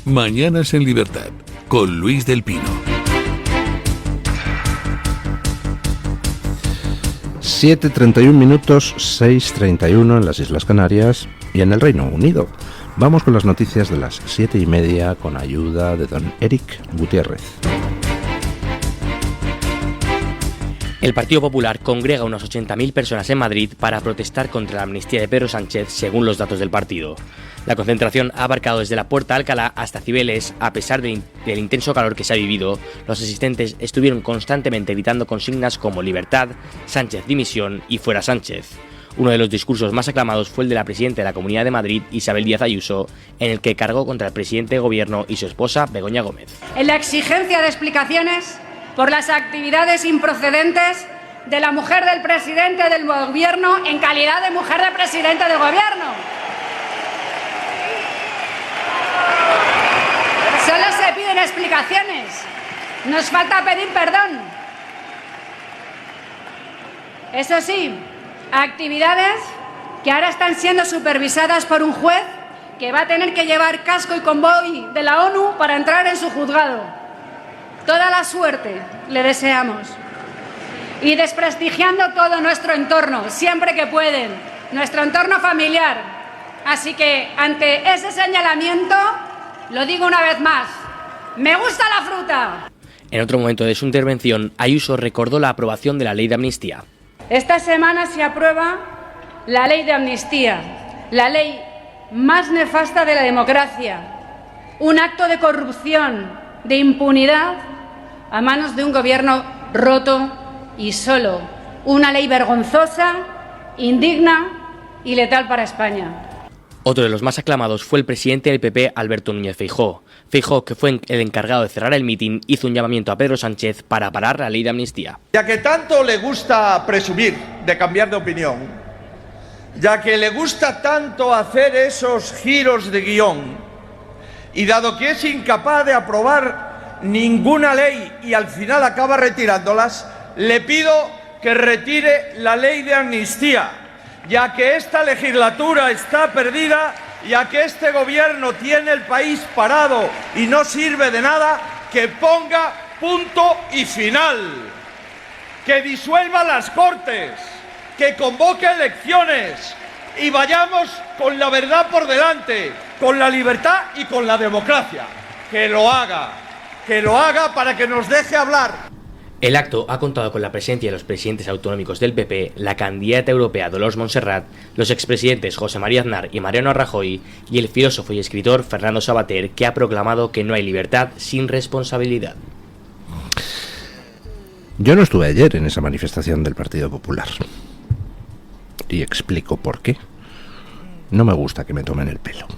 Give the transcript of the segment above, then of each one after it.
Mañanas en Libertad, con Luis del Pino. 7:31 minutos, 6:31 en las Islas Canarias y en el Reino Unido. Vamos con las noticias de las 7:30 con ayuda de don Eric Gutiérrez. El Partido Popular congrega unas 80.000 personas en Madrid para protestar contra la amnistía de Pedro Sánchez, según los datos del partido. La concentración ha abarcado desde la Puerta de Alcalá hasta Cibeles. A pesar del intenso calor que se ha vivido, los asistentes estuvieron constantemente gritando consignas como libertad, Sánchez dimisión y fuera Sánchez. Uno de los discursos más aclamados fue el de la presidenta de la Comunidad de Madrid, Isabel Díaz Ayuso, en el que cargó contra el presidente de Gobierno y su esposa, Begoña Gómez. En la exigencia de explicaciones por las actividades improcedentes de la mujer del presidente del Gobierno en calidad de mujer del presidente del Gobierno. Solo se piden explicaciones. Nos falta pedir perdón. Eso sí, actividades que ahora están siendo supervisadas por un juez que va a tener que llevar casco y convoy de la ONU para entrar en su juzgado. Toda la suerte le deseamos. Y desprestigiando todo nuestro entorno, siempre que pueden, nuestro entorno familiar. Así que, ante ese señalamiento, lo digo una vez más, ¡me gusta la fruta! En otro momento de su intervención, Ayuso recordó la aprobación de la ley de amnistía. Esta semana se aprueba la ley de amnistía, la ley más nefasta de la democracia, un acto de corrupción, de impunidad, a manos de un gobierno roto y solo, una ley vergonzosa, indigna y letal para España. Otro de los más aclamados fue el presidente del PP, Alberto Núñez Feijóo. Feijóo, que fue el encargado de cerrar el mitin, hizo un llamamiento a Pedro Sánchez para parar la ley de amnistía. Ya que tanto le gusta presumir de cambiar de opinión, ya que le gusta tanto hacer esos giros de guión, y dado que es incapaz de aprobar ninguna ley y al final acaba retirándolas, le pido que retire la ley de amnistía, ya que esta legislatura está perdida, ya que este gobierno tiene el país parado y no sirve de nada, que ponga punto y final, que disuelva las Cortes, que convoque elecciones y vayamos con la verdad por delante, con la libertad y con la democracia. Que lo haga para que nos deje hablar. El acto ha contado con la presencia de los presidentes autonómicos del PP, la candidata europea Dolors Montserrat, los expresidentes José María Aznar y Mariano Rajoy y el filósofo y escritor Fernando Savater, que ha proclamado que no hay libertad sin responsabilidad. Yo no estuve ayer en esa manifestación del Partido Popular. Y explico por qué. No me gusta que me tomen el pelo.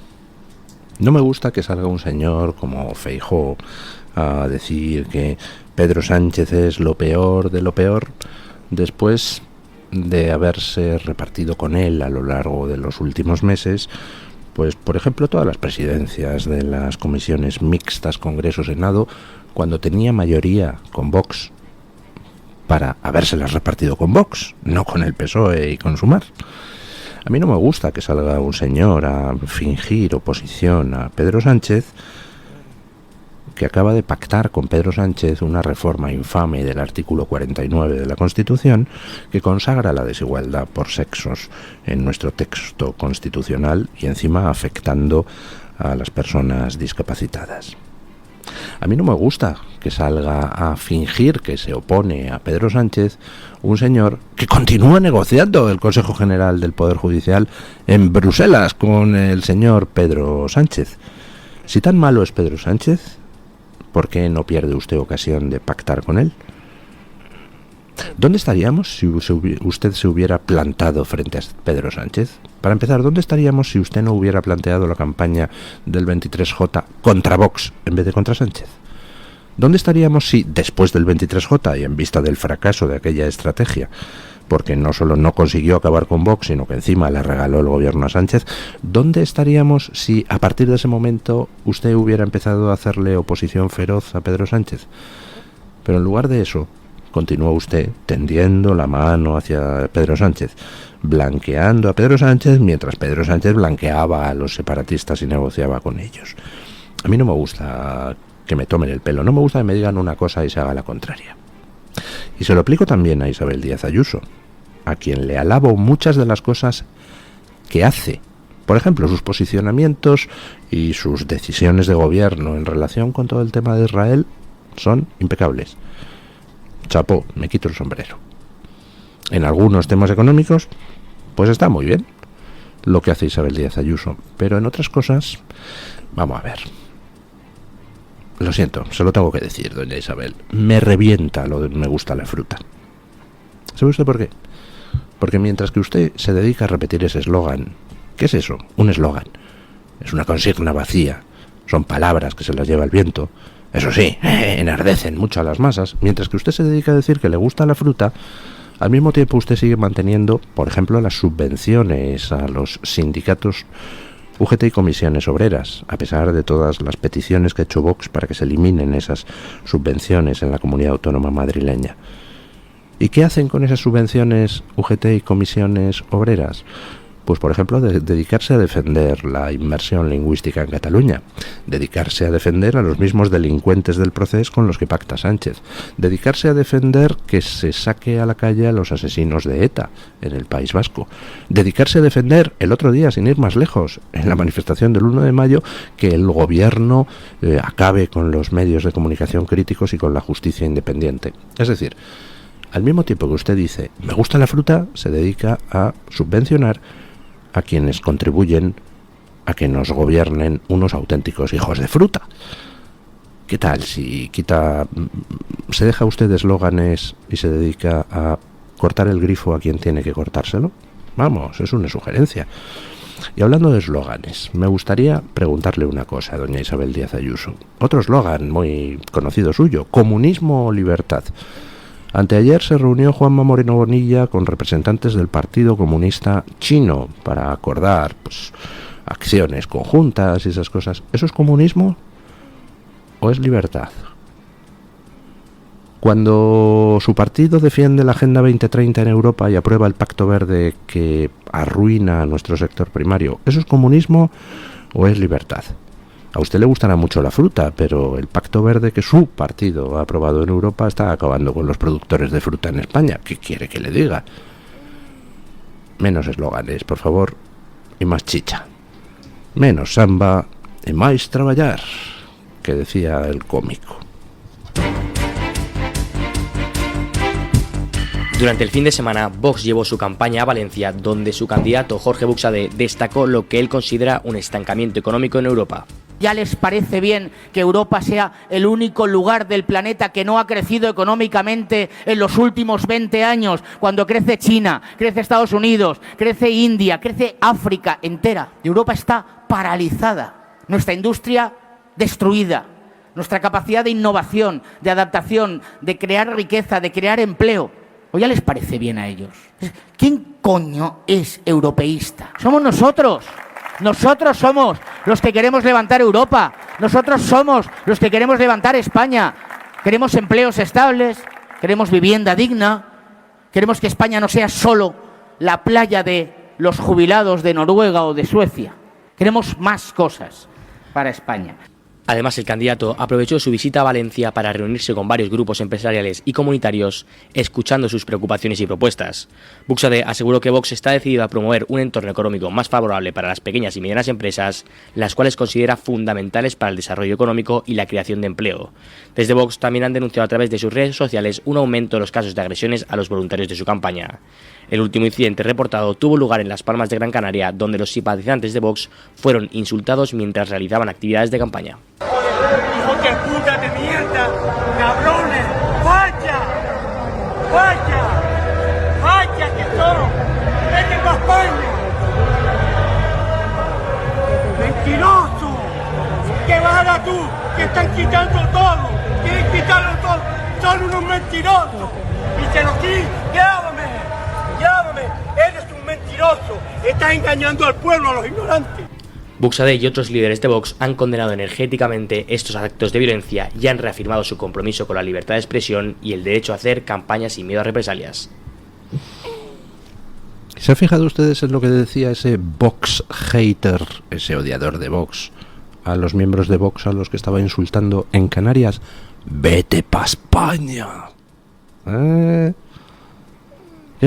No me gusta que salga un señor como Feijóo a decir que Pedro Sánchez es lo peor de lo peor, después de haberse repartido con él a lo largo de los últimos meses, pues por ejemplo todas las presidencias de las comisiones mixtas Congreso-Senado, cuando tenía mayoría con Vox, para habérselas repartido con Vox, no con el PSOE y con Sumar. A mí no me gusta que salga un señor a fingir oposición a Pedro Sánchez, que acaba de pactar con Pedro Sánchez una reforma infame del artículo 49 de la Constitución que consagra la desigualdad por sexos en nuestro texto constitucional y encima afectando a las personas discapacitadas. A mí no me gusta que salga a fingir que se opone a Pedro Sánchez un señor que continúa negociando el Consejo General del Poder Judicial en Bruselas con el señor Pedro Sánchez. Si tan malo es Pedro Sánchez, ¿por qué no pierde usted ocasión de pactar con él? ¿Dónde estaríamos si usted se hubiera plantado frente a Pedro Sánchez? Para empezar, ¿dónde estaríamos si usted no hubiera planteado la campaña del 23J contra Vox en vez de contra Sánchez? ¿Dónde estaríamos si, después del 23J y en vista del fracaso de aquella estrategia, porque no solo no consiguió acabar con Vox, sino que encima le regaló el gobierno a Sánchez, ¿dónde estaríamos si a partir de ese momento usted hubiera empezado a hacerle oposición feroz a Pedro Sánchez? Pero en lugar de eso, continúa usted tendiendo la mano hacia Pedro Sánchez, blanqueando a Pedro Sánchez mientras Pedro Sánchez blanqueaba a los separatistas y negociaba con ellos. A mí no me gusta que me tomen el pelo, no me gusta que me digan una cosa y se haga la contraria. Y se lo aplico también a Isabel Díaz Ayuso, a quien le alabo muchas de las cosas que hace. Por ejemplo, sus posicionamientos y sus decisiones de gobierno en relación con todo el tema de Israel son impecables. Chapó, me quito el sombrero. En algunos temas económicos, pues está muy bien lo que hace Isabel Díaz Ayuso, pero en otras cosas, vamos a ver. Lo siento, se lo tengo que decir, doña Isabel. Me revienta lo de me gusta la fruta. ¿Sabe usted por qué? Porque mientras que usted se dedica a repetir ese eslogan, ¿qué es eso? Un eslogan. Es una consigna vacía. Son palabras que se las lleva el viento. Eso sí, enardecen mucho a las masas. Mientras que usted se dedica a decir que le gusta la fruta, al mismo tiempo usted sigue manteniendo, por ejemplo, las subvenciones a los sindicatos UGT y comisiones obreras, a pesar de todas las peticiones que ha hecho Vox para que se eliminen esas subvenciones en la comunidad autónoma madrileña. ¿Y qué hacen con esas subvenciones UGT y comisiones obreras? Pues, por ejemplo, dedicarse a defender la inmersión lingüística en Cataluña, dedicarse a defender a los mismos delincuentes del procés con los que pacta Sánchez, dedicarse a defender que se saque a la calle a los asesinos de ETA en el País Vasco, dedicarse a defender, el otro día, sin ir más lejos, en la manifestación del 1 de mayo, que el gobierno acabe con los medios de comunicación críticos y con la justicia independiente. Es decir, al mismo tiempo que usted dice, me gusta la fruta, se dedica a subvencionar a quienes contribuyen a que nos gobiernen unos auténticos hijos de fruta. ¿Qué tal si se deja usted de eslóganes y se dedica a cortar el grifo a quien tiene que cortárselo? Vamos, es una sugerencia. Y hablando de eslóganes, me gustaría preguntarle una cosa a doña Isabel Díaz Ayuso. Otro eslogan muy conocido suyo, comunismo o libertad. Anteayer se reunió Juanma Moreno Bonilla con representantes del Partido Comunista Chino para acordar acciones conjuntas y esas cosas. ¿Eso es comunismo o es libertad? Cuando su partido defiende la Agenda 2030 en Europa y aprueba el Pacto Verde que arruina a nuestro sector primario, ¿eso es comunismo o es libertad? A usted le gustará mucho la fruta, pero el Pacto Verde que su partido ha aprobado en Europa está acabando con los productores de fruta en España. ¿Qué quiere que le diga? Menos eslóganes, por favor, y más chicha. Menos samba y más traballar, que decía el cómico. Durante el fin de semana, Vox llevó su campaña a Valencia, donde su candidato Jorge Buxadé destacó lo que él considera un estancamiento económico en Europa. ¿Ya les parece bien que Europa sea el único lugar del planeta que no ha crecido económicamente en los últimos 20 años? Cuando crece China, crece Estados Unidos, crece India, crece África entera. Europa está paralizada, nuestra industria destruida, nuestra capacidad de innovación, de adaptación, de crear riqueza, de crear empleo. ¿O ya les parece bien a ellos? ¿Quién coño es europeísta? Somos nosotros. Nosotros somos los que queremos levantar Europa. Nosotros somos los que queremos levantar España. Queremos empleos estables, queremos vivienda digna, queremos que España no sea solo la playa de los jubilados de Noruega o de Suecia. Queremos más cosas para España. Además, el candidato aprovechó su visita a Valencia para reunirse con varios grupos empresariales y comunitarios, escuchando sus preocupaciones y propuestas. Buxadé aseguró que Vox está decidido a promover un entorno económico más favorable para las pequeñas y medianas empresas, las cuales considera fundamentales para el desarrollo económico y la creación de empleo. Desde Vox también han denunciado a través de sus redes sociales un aumento de los casos de agresiones a los voluntarios de su campaña. El último incidente reportado tuvo lugar en Las Palmas de Gran Canaria, donde los simpatizantes de Vox fueron insultados mientras realizaban actividades de campaña. ¡Hijos de puta de mierda! ¡Cabrones! ¡Vaya! ¡Vaya! ¡Vaya que son! ¡Vete para España! ¡Mentiroso! ¿Qué vas a dar tú? ¡Que están quitando todo! ¡Quieren quitarlo todo! ¡Son unos mentirosos! ¡Y se lo quieren! ¡Llámame! ¡Llámame! ¡Eres un mentiroso! ¡Estás engañando al pueblo, a los ignorantes! Buxadé y otros líderes de Vox han condenado energéticamente estos actos de violencia y han reafirmado su compromiso con la libertad de expresión y el derecho a hacer campañas sin miedo a represalias. ¿Se han fijado ustedes en lo que decía ese Vox hater, ese odiador de Vox, a los miembros de Vox a los que estaba insultando en Canarias: ¡vete pa' España! Qué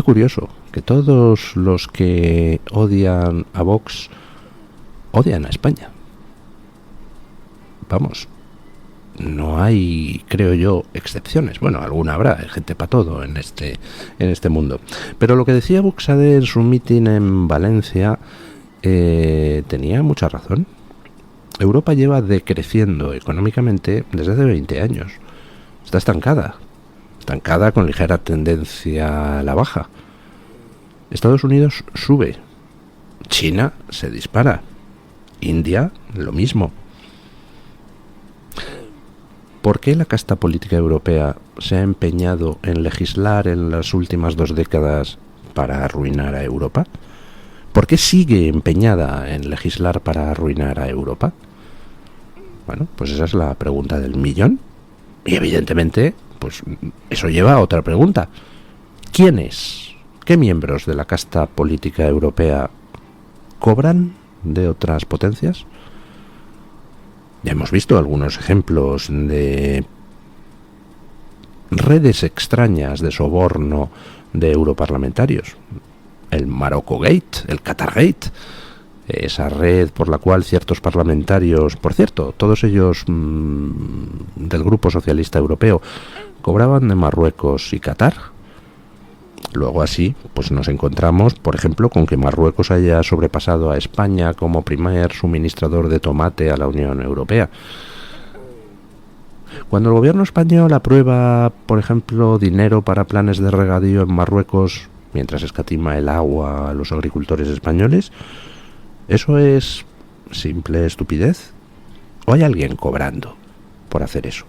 curioso, que todos los que odian a Vox odian a España. Vamos, no hay, creo yo, excepciones. Bueno, alguna habrá, hay gente para todo en este mundo. Pero lo que decía Buxade en su mitin en Valencia tenía mucha razón. Europa lleva decreciendo económicamente desde hace 20 años. Está estancada con ligera tendencia a la baja. Estados Unidos sube, China se dispara, India lo mismo. ¿Por qué la casta política europea se ha empeñado en legislar en las últimas 2 décadas para arruinar a Europa? ¿Por qué sigue empeñada en legislar para arruinar a Europa? Bueno, pues esa es la pregunta del millón. Y evidentemente, pues eso lleva a otra pregunta. ¿Quiénes, qué miembros de la casta política europea cobran de otras potencias? Ya hemos visto algunos ejemplos de redes extrañas de soborno de europarlamentarios. El Marocco Gate, el Qatar Gate, esa red por la cual ciertos parlamentarios, por cierto, todos ellos del Grupo Socialista Europeo, cobraban de Marruecos y Qatar. Luego así, pues nos encontramos, por ejemplo, con que Marruecos haya sobrepasado a España como primer suministrador de tomate a la Unión Europea. Cuando el gobierno español aprueba, por ejemplo, dinero para planes de regadío en Marruecos, mientras escatima el agua a los agricultores españoles, ¿eso es simple estupidez? ¿O hay alguien cobrando por hacer eso?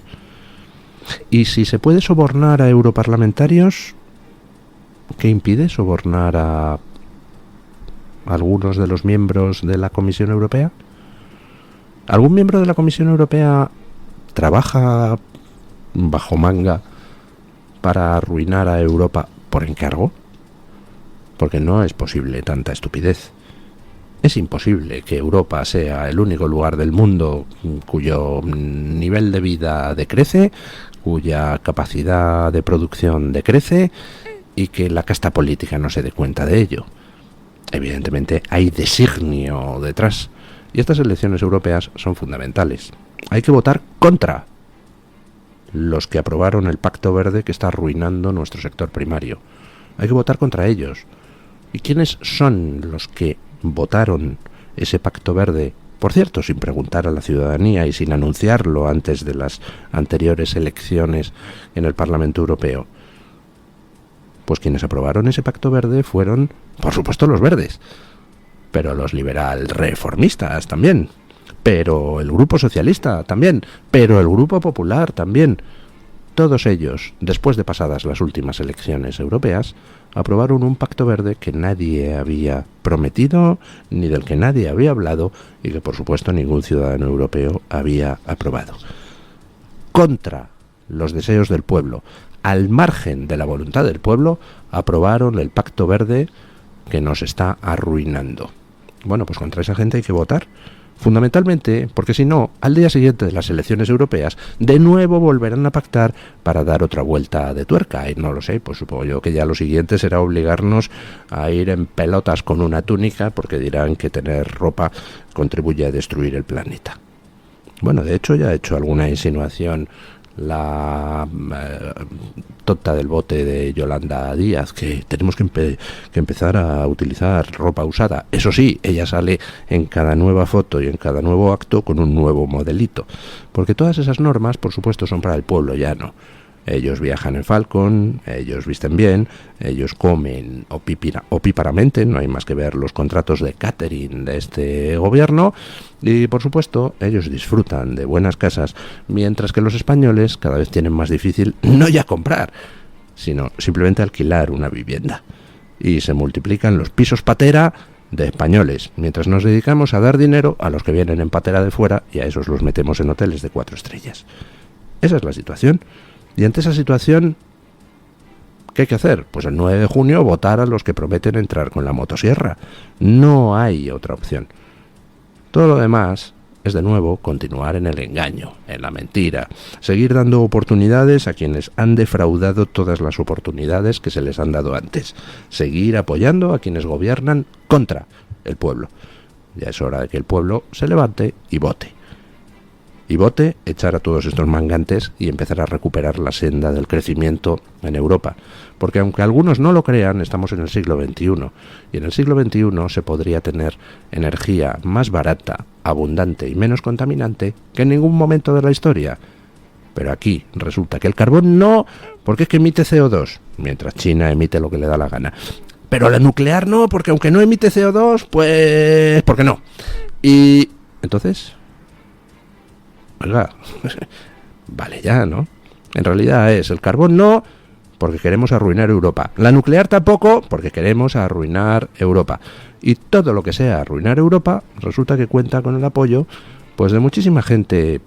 Y si se puede sobornar a europarlamentarios, ¿qué impide sobornar a algunos de los miembros de la Comisión Europea? ¿Algún miembro de la Comisión Europea trabaja bajo manga para arruinar a Europa por encargo? Porque no es posible tanta estupidez. Es imposible que Europa sea el único lugar del mundo cuyo nivel de vida decrece, cuya capacidad de producción decrece, y que la casta política no se dé cuenta de ello. Evidentemente hay designio detrás, y estas elecciones europeas son fundamentales. Hay que votar contra los que aprobaron el Pacto Verde que está arruinando nuestro sector primario. Hay que votar contra ellos. ¿Y quiénes son los que votaron ese Pacto Verde? Por cierto, sin preguntar a la ciudadanía y sin anunciarlo antes de las anteriores elecciones en el Parlamento Europeo. Pues quienes aprobaron ese Pacto Verde fueron, por supuesto, los verdes, pero los liberal reformistas también, pero el Grupo Socialista también, pero el Grupo Popular también. Todos ellos, después de pasadas las últimas elecciones europeas, aprobaron un Pacto Verde que nadie había prometido, ni del que nadie había hablado, y que por supuesto ningún ciudadano europeo había aprobado. Contra los deseos del pueblo, al margen de la voluntad del pueblo, aprobaron el Pacto Verde que nos está arruinando. Bueno, pues contra esa gente hay que votar. Fundamentalmente porque si no, al día siguiente de las elecciones europeas, de nuevo volverán a pactar para dar otra vuelta de tuerca. Y no lo sé, pues supongo yo que ya lo siguiente será obligarnos a ir en pelotas con una túnica, porque dirán que tener ropa contribuye a destruir el planeta. Bueno, de hecho ya ha hecho alguna insinuación la tonta del bote de Yolanda Díaz, que tenemos que empezar a utilizar ropa usada. Eso sí, ella sale en cada nueva foto y en cada nuevo acto con un nuevo modelito, porque todas esas normas, por supuesto, son para el pueblo llano. Ellos viajan en Falcon, ellos visten bien, ellos comen opíparamente, no hay más que ver los contratos de catering de este gobierno, y por supuesto ellos disfrutan de buenas casas, mientras que los españoles cada vez tienen más difícil no ya comprar, sino simplemente alquilar una vivienda. Y se multiplican los pisos patera de españoles, mientras nos dedicamos a dar dinero a los que vienen en patera de fuera, y a esos los metemos en hoteles de 4 estrellas. Esa es la situación. Y ante esa situación, ¿qué hay que hacer? Pues el 9 de junio votar a los que prometen entrar con la motosierra. No hay otra opción. Todo lo demás es de nuevo continuar en el engaño, en la mentira, seguir dando oportunidades a quienes han defraudado todas las oportunidades que se les han dado antes, seguir apoyando a quienes gobiernan contra el pueblo. Ya es hora de que el pueblo se levante y vote. Y vote, echar a todos estos mangantes y empezar a recuperar la senda del crecimiento en Europa. Porque aunque algunos no lo crean, estamos en el siglo XXI. Y en el siglo XXI se podría tener energía más barata, abundante y menos contaminante que en ningún momento de la historia. Pero aquí resulta que el carbón no, porque es que emite CO2, mientras China emite lo que le da la gana. Pero la nuclear no, porque aunque no emite CO2, pues... ¿por qué no? Y... entonces... oiga, vale ya, ¿no? En realidad es el carbón no, porque queremos arruinar Europa. La nuclear tampoco, porque queremos arruinar Europa. Y todo lo que sea arruinar Europa, resulta que cuenta con el apoyo, pues de muchísima gente,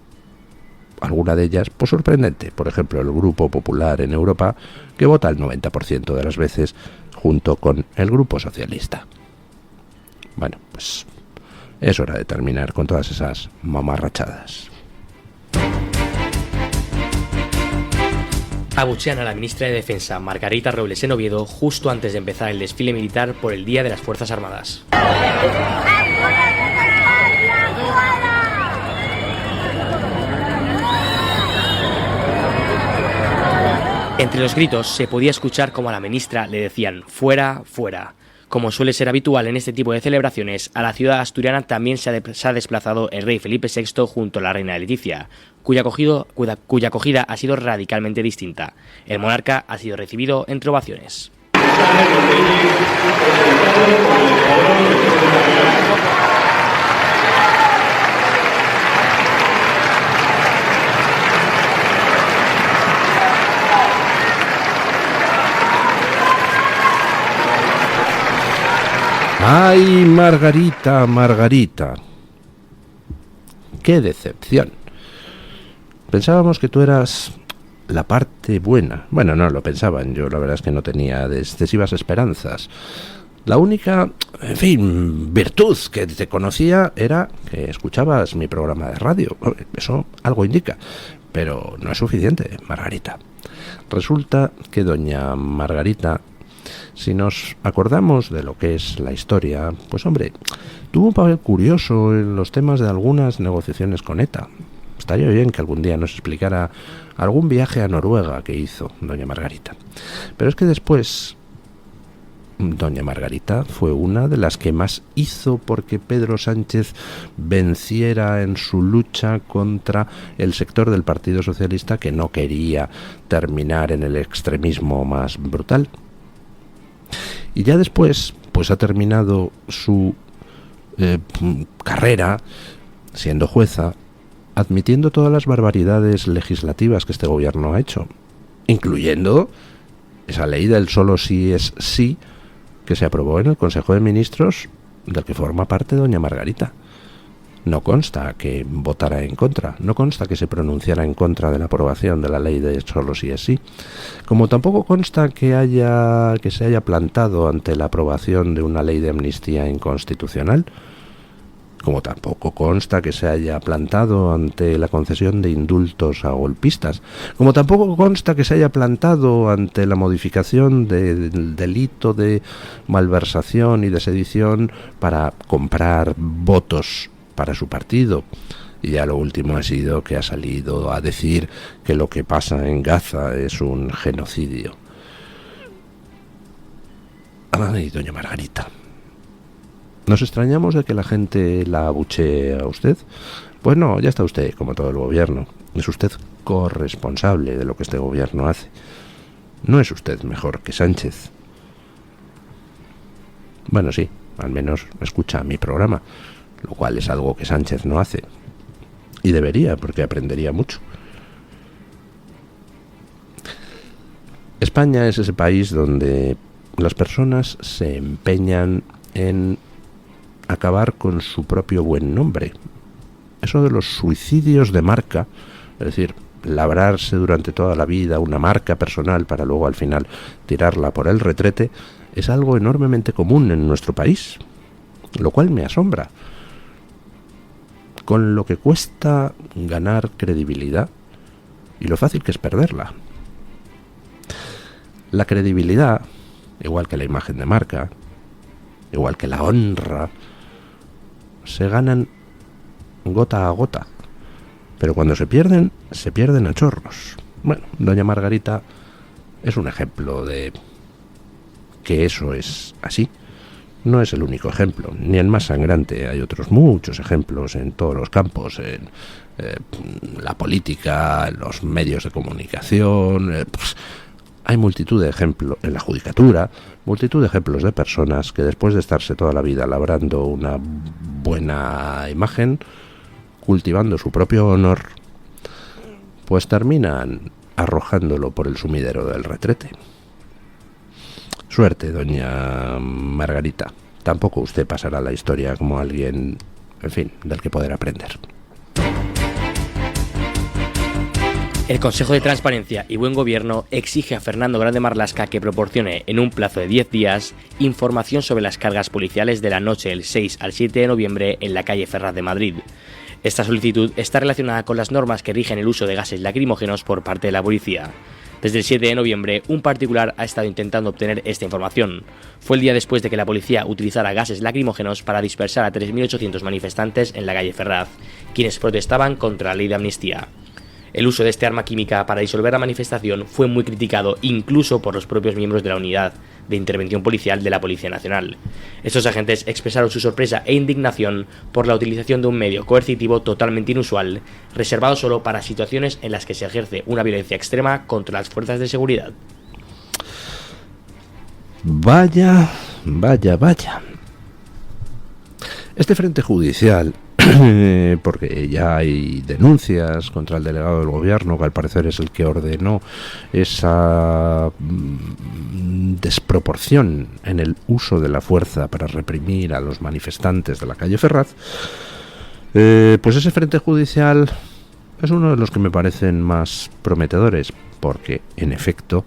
alguna de ellas, pues sorprendente. Por ejemplo, el Grupo Popular en Europa, que vota el 90% de las veces junto con el Grupo Socialista. Bueno, pues es hora de terminar con todas esas mamarrachadas. Abuchean a la ministra de Defensa, Margarita Robles, en Oviedo, justo antes de empezar el desfile militar por el Día de las Fuerzas Armadas. Entre los gritos se podía escuchar como a la ministra le decían «fuera, fuera». Como suele ser habitual en este tipo de celebraciones, a la ciudad asturiana también se ha desplazado el rey Felipe VI junto a la reina Leticia, cuya acogida ha sido radicalmente distinta. El monarca ha sido recibido entre ovaciones. ¡Ay, Margarita, Margarita! ¡Qué decepción! Pensábamos que tú eras la parte buena. Bueno, no lo pensaban. Yo la verdad es que no tenía excesivas esperanzas. La única, en fin, virtud que te conocía era que escuchabas mi programa de radio. Eso algo indica. Pero no es suficiente, Margarita. Resulta que doña Margarita, si nos acordamos de lo que es la historia, pues hombre, tuvo un papel curioso en los temas de algunas negociaciones con ETA. Estaría bien que algún día nos explicara algún viaje a Noruega que hizo doña Margarita. Pero es que después, doña Margarita fue una de las que más hizo porque Pedro Sánchez venciera en su lucha contra el sector del Partido Socialista que no quería terminar en el extremismo más brutal. Y ya después, pues ha terminado su carrera siendo jueza, admitiendo todas las barbaridades legislativas que este gobierno ha hecho, incluyendo esa ley del solo sí es sí que se aprobó en el Consejo de Ministros, del que forma parte doña Margarita. No consta que votara en contra, no consta que se pronunciara en contra de la aprobación de la ley de solo sí es sí, como tampoco consta que se haya plantado ante la aprobación de una ley de amnistía inconstitucional, como tampoco consta que se haya plantado ante la concesión de indultos a golpistas, como tampoco consta que se haya plantado ante la modificación del delito de malversación y de sedición para comprar votos para su partido. Y ya lo último ha sido que ha salido a decir que lo que pasa en Gaza es un genocidio. Ay, doña Margarita, ¿nos extrañamos de que la gente la abuchee a usted? Pues no, ya está usted, como todo el gobierno. Es usted corresponsable de lo que este gobierno hace. No es usted mejor que Sánchez. Bueno, sí, al menos escucha mi programa, lo cual es algo que Sánchez no hace. Y debería, porque aprendería mucho. España es ese país donde las personas se empeñan en acabar con su propio buen nombre. Eso de los suicidios de marca, es decir, labrarse durante toda la vida una marca personal para luego al final tirarla por el retrete, es algo enormemente común en nuestro país, lo cual me asombra. con lo que cuesta ganar credibilidad y lo fácil que es perderla. La credibilidad, igual que la imagen de marca, igual que la honra, se ganan gota a gota, pero cuando se pierden a chorros. Bueno, doña Margarita es un ejemplo de que eso es así. No es el único ejemplo, ni el más sangrante. Hay otros muchos ejemplos en todos los campos, en la política, en los medios de comunicación. Hay multitud de ejemplos en la judicatura, multitud de ejemplos de personas que después de estarse toda la vida labrando una buena imagen, cultivando su propio honor, pues terminan arrojándolo por el sumidero del retrete. Suerte, doña Margarita. Tampoco usted pasará a la historia como alguien, en fin, del que poder aprender. El Consejo de Transparencia y Buen Gobierno exige a Fernando Grande Marlaska que proporcione en un plazo de 10 días información sobre las cargas policiales de la noche del 6 al 7 de noviembre en la calle Ferraz de Madrid. Esta solicitud está relacionada con las normas que rigen el uso de gases lacrimógenos por parte de la policía. Desde el 7 de noviembre, un particular ha estado intentando obtener esta información. Fue el día después de que la policía utilizara gases lacrimógenos para dispersar a 3.800 manifestantes en la calle Ferraz, quienes protestaban contra la ley de amnistía. El uso de este arma química para disolver la manifestación fue muy criticado incluso por los propios miembros de la unidad de intervención policial de la Policía Nacional. Estos agentes expresaron su sorpresa e indignación por la utilización de un medio coercitivo totalmente inusual, reservado solo para situaciones en las que se ejerce una violencia extrema contra las fuerzas de seguridad. Vaya. Este frente judicial, porque ya hay denuncias contra el delegado del gobierno, que al parecer es el que ordenó esa desproporción en el uso de la fuerza para reprimir a los manifestantes de la calle Ferraz, pues ese frente judicial es uno de los que me parecen más prometedores, porque en efecto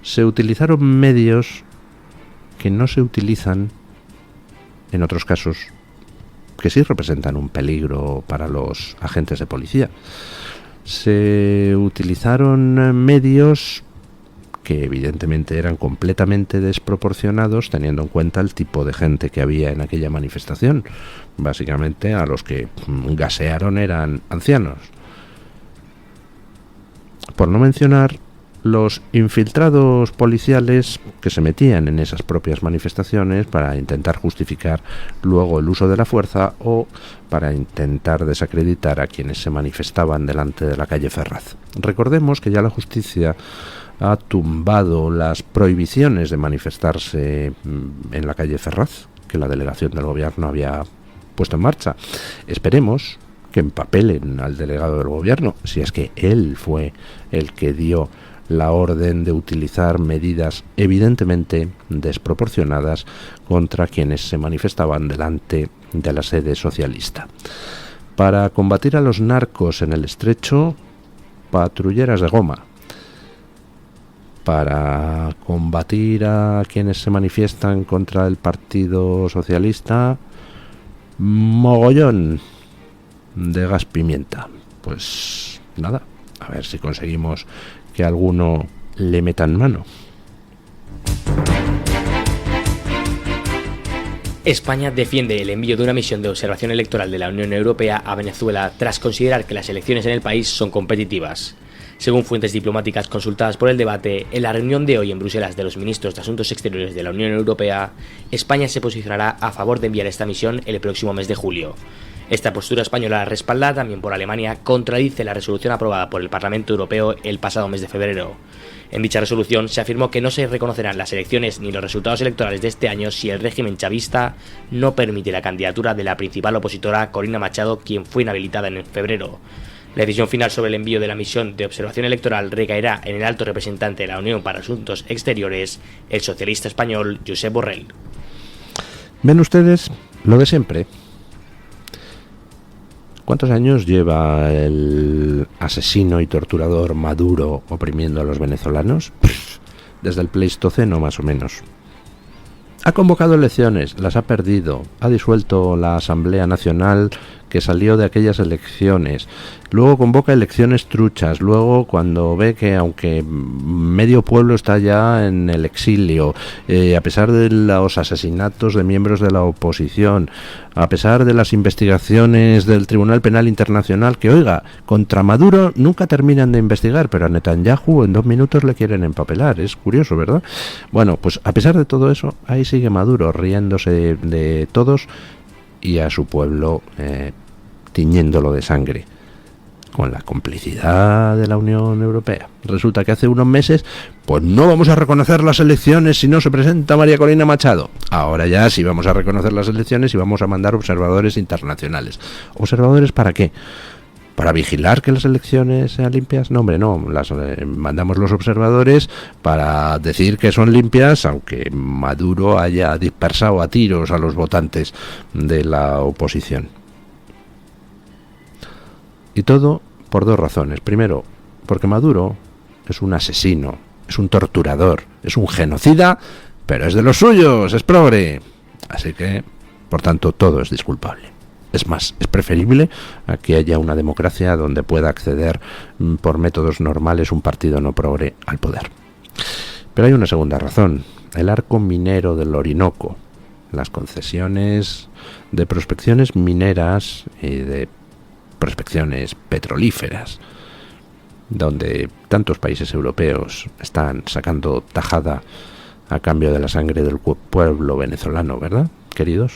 se utilizaron medios que no se utilizan en otros casos que sí representan un peligro para los agentes de policía. Se utilizaron medios que evidentemente eran completamente desproporcionados teniendo en cuenta el tipo de gente que había en aquella manifestación. Básicamente a los que gasearon eran ancianos. Por no mencionar los infiltrados policiales que se metían en esas propias manifestaciones para intentar justificar luego el uso de la fuerza o para intentar desacreditar a quienes se manifestaban delante de la calle Ferraz. Recordemos que ya la justicia ha tumbado las prohibiciones de manifestarse en la calle Ferraz, que la delegación del gobierno había puesto en marcha. Esperemos que empapelen al delegado del gobierno, si es que él fue el que dio la orden de utilizar medidas evidentemente desproporcionadas contra quienes se manifestaban delante de la sede socialista. Para combatir a los narcos en el estrecho, patrulleras de goma. Para combatir a quienes se manifiestan contra el Partido Socialista, mogollón de gas pimienta. Pues nada, a ver si conseguimos que alguno le metan mano. España defiende el envío de una misión de observación electoral de la Unión Europea a Venezuela tras considerar que las elecciones en el país son competitivas. Según fuentes diplomáticas consultadas por el debate, en la reunión de hoy en Bruselas de los ministros de Asuntos Exteriores de la Unión Europea, España se posicionará a favor de enviar esta misión el próximo mes de julio. Esta postura española, respaldada también por Alemania, contradice la resolución aprobada por el Parlamento Europeo el pasado mes de febrero. En dicha resolución se afirmó que no se reconocerán las elecciones ni los resultados electorales de este año si el régimen chavista no permite la candidatura de la principal opositora, Corina Machado, quien fue inhabilitada en febrero. La decisión final sobre el envío de la misión de observación electoral recaerá en el alto representante de la Unión para Asuntos Exteriores, el socialista español Josep Borrell. Ven ustedes lo de siempre. ¿Cuántos años lleva el asesino y torturador Maduro oprimiendo a los venezolanos? Desde el Pleistoceno, más o menos. Ha convocado elecciones, las ha perdido, ha disuelto la Asamblea Nacional que salió de aquellas elecciones, luego convoca elecciones truchas, luego cuando ve que aunque medio pueblo está ya en el exilio, a pesar de los asesinatos de miembros de la oposición, a pesar de las investigaciones del Tribunal Penal Internacional, que oiga, contra Maduro nunca terminan de investigar, pero a Netanyahu en 2 minutos le quieren empapelar, es curioso, ¿verdad? Bueno, pues a pesar de todo eso, ahí sigue Maduro riéndose de todos y a su pueblo tiñéndolo de sangre, con la complicidad de la Unión Europea. Resulta que hace unos meses, pues no vamos a reconocer las elecciones si no se presenta María Corina Machado. Ahora ya sí vamos a reconocer las elecciones y vamos a mandar observadores internacionales. ¿Observadores para qué? ¿Para vigilar que las elecciones sean limpias? No, hombre, no. Mandamos los observadores para decir que son limpias, aunque Maduro haya dispersado a tiros a los votantes de la oposición. Y todo por 2 razones. Primero, porque Maduro es un asesino, es un torturador, es un genocida, pero es de los suyos, es progre. Así que, por tanto, todo es disculpable. Es más, es preferible a que haya una democracia donde pueda acceder por métodos normales un partido no progre al poder. Pero hay una segunda razón. El arco minero del Orinoco, las concesiones de prospecciones mineras y de prospecciones petrolíferas, donde tantos países europeos están sacando tajada a cambio de la sangre del pueblo venezolano, ¿verdad, queridos?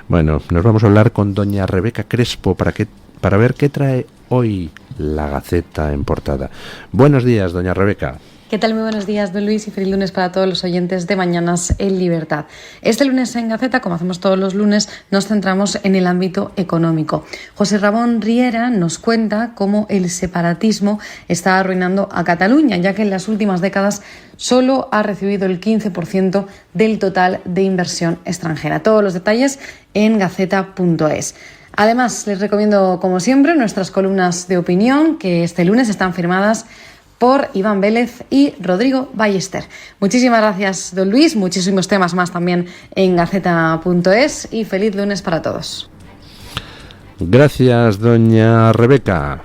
Bueno, nos vamos a hablar con doña Rebeca Crespo para ver qué trae hoy la Gaceta en portada. Buenos días, doña Rebeca. ¿Qué tal? Muy buenos días, don Luis, y feliz lunes para todos los oyentes de Mañanas en Libertad. Este lunes en Gaceta, como hacemos todos los lunes, nos centramos en el ámbito económico. José Ramón Riera nos cuenta cómo el separatismo está arruinando a Cataluña, ya que en las últimas décadas solo ha recibido el 15% del total de inversión extranjera. Todos los detalles en gaceta.es. Además, les recomiendo, como siempre, nuestras columnas de opinión, que este lunes están firmadas por Iván Vélez y Rodrigo Ballester. Muchísimas gracias, don Luis. Muchísimos temas más también en gaceta.es y feliz lunes para todos. Gracias, doña Rebeca.